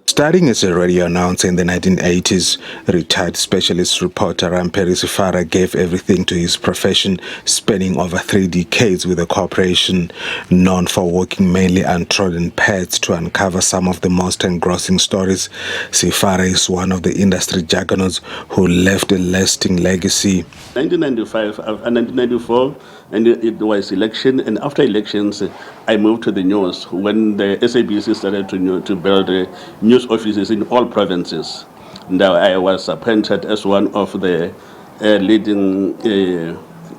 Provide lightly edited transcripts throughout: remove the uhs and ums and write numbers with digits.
Starting as a radio announcer in the 1980s, retired specialist reporter Rampheri Sefara gave everything to his profession, spending over 3 decades with the corporation, known for working mainly untrodden paths to uncover some of the most engrossing stories. Sefara is one of the industry juggernauts who left a lasting legacy. 1995 and 1994, and it was election, and after elections, I moved to the news when the SABC started to build news offices in all provinces. Now I was appointed as one of the leading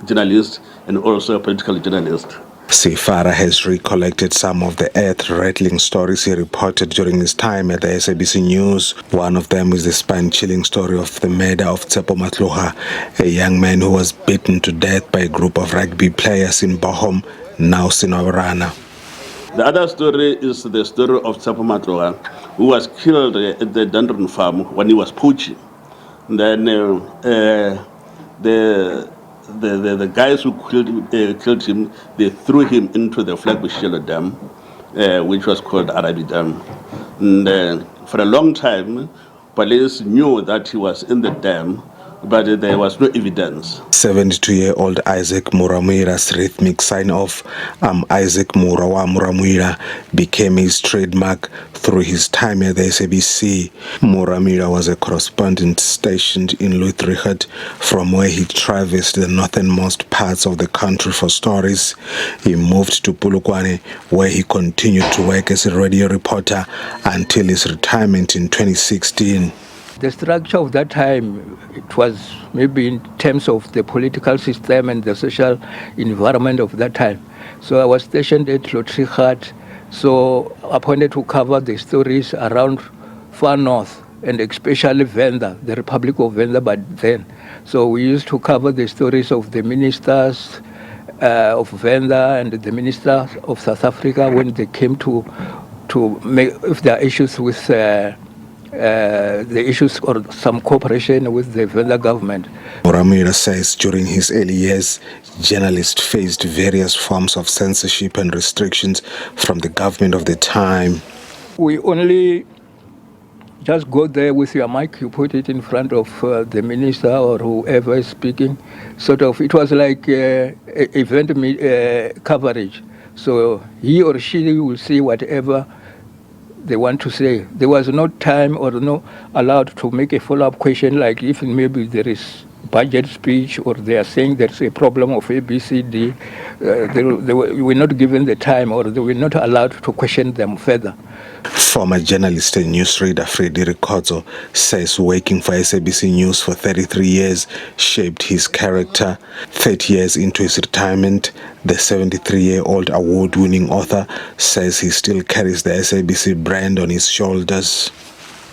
journalists and also a political journalist. Sefara has recollected some of the earth-rattling stories he reported during his time at the SABC News. One of them is the spine-chilling story of the murder of Tsepo Matloha, a young man who was beaten to death by a group of rugby players in Bochum, now Sinobrana. The other story is the story of Tsepo Matloha, who was killed at the Dundrum farm when he was poaching. Then the guys who killed him, they threw him into the Flagbush Dam, which was called Arabi Dam. And for a long time, police knew that he was in the dam, but there was no evidence. 72-year-old Isaac Murwamuila's rhythmic sign-off, Isaac Murwamuila, became his trademark through his time at the SABC. Murwamuila was a correspondent stationed in Rikhotso, from where he traversed the northernmost parts of the country for stories. He moved to Polokwane, where he continued to work as a radio reporter until his retirement in 2016. The structure of that time, it was maybe in terms of the political system and the social environment of that time. So I was stationed at Rikhotso, so appointed to cover the stories around far north, and especially Venda, the Republic of Venda by then. So we used to cover the stories of the ministers of Venda and the minister of South Africa when they came to make, if there are issues with the issues or some cooperation with the Venda government. Murwamuila says during his early years, journalists faced various forms of censorship and restrictions from the government of the time. We only just go there with your mic, you put it in front of the minister or whoever is speaking. Sort of, it was like event coverage. So he or she will say whatever they want to say. There was no time or no allowed to make a follow-up question, like if maybe there is budget speech or they are saying there's a problem of ABCD. They were not given the time, or they were not allowed to question them further. Former journalist and newsreader Freddy Rikhotso says working for SABC News for 33 years shaped his character. 30 years into his retirement, the 73-year-old award-winning author says he still carries the SABC brand on his shoulders.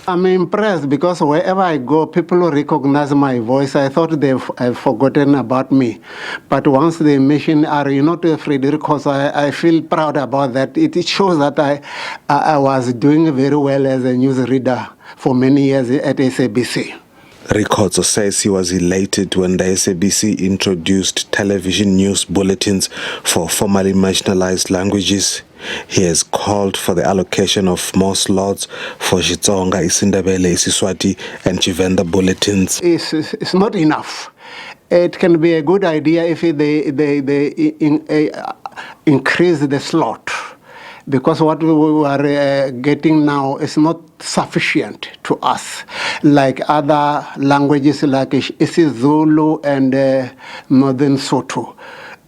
I'm impressed because wherever I go, people recognize my voice. I thought they've forgotten about me. But once they mention, are you not Freddy Rikhotso, I feel proud about that. It shows that I was doing very well as a newsreader for many years at SABC. Rikhotso says he was elated when the SABC introduced television news bulletins for formerly marginalized languages. He has called for the allocation of more slots for Xitsonga, Isindebele, Isiswati, and Chivenda bulletins. It's not enough. It can be a good idea if they increase the slot, because what we are getting now is not sufficient to us, like other languages like isiZulu and Northern Sotho.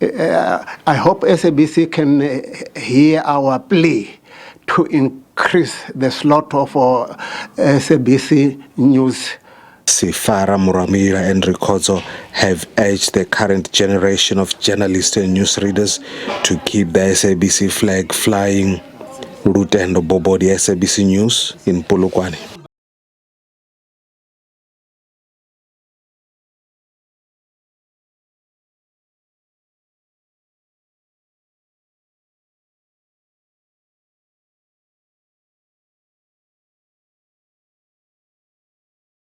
I hope SABC can hear our plea to increase the slot of SABC News. Sefara, Murwamuila and Rikhotso have urged the current generation of journalists and newsreaders to keep the SABC flag flying. Rutendo Bobo, the SABC News in Polokwane.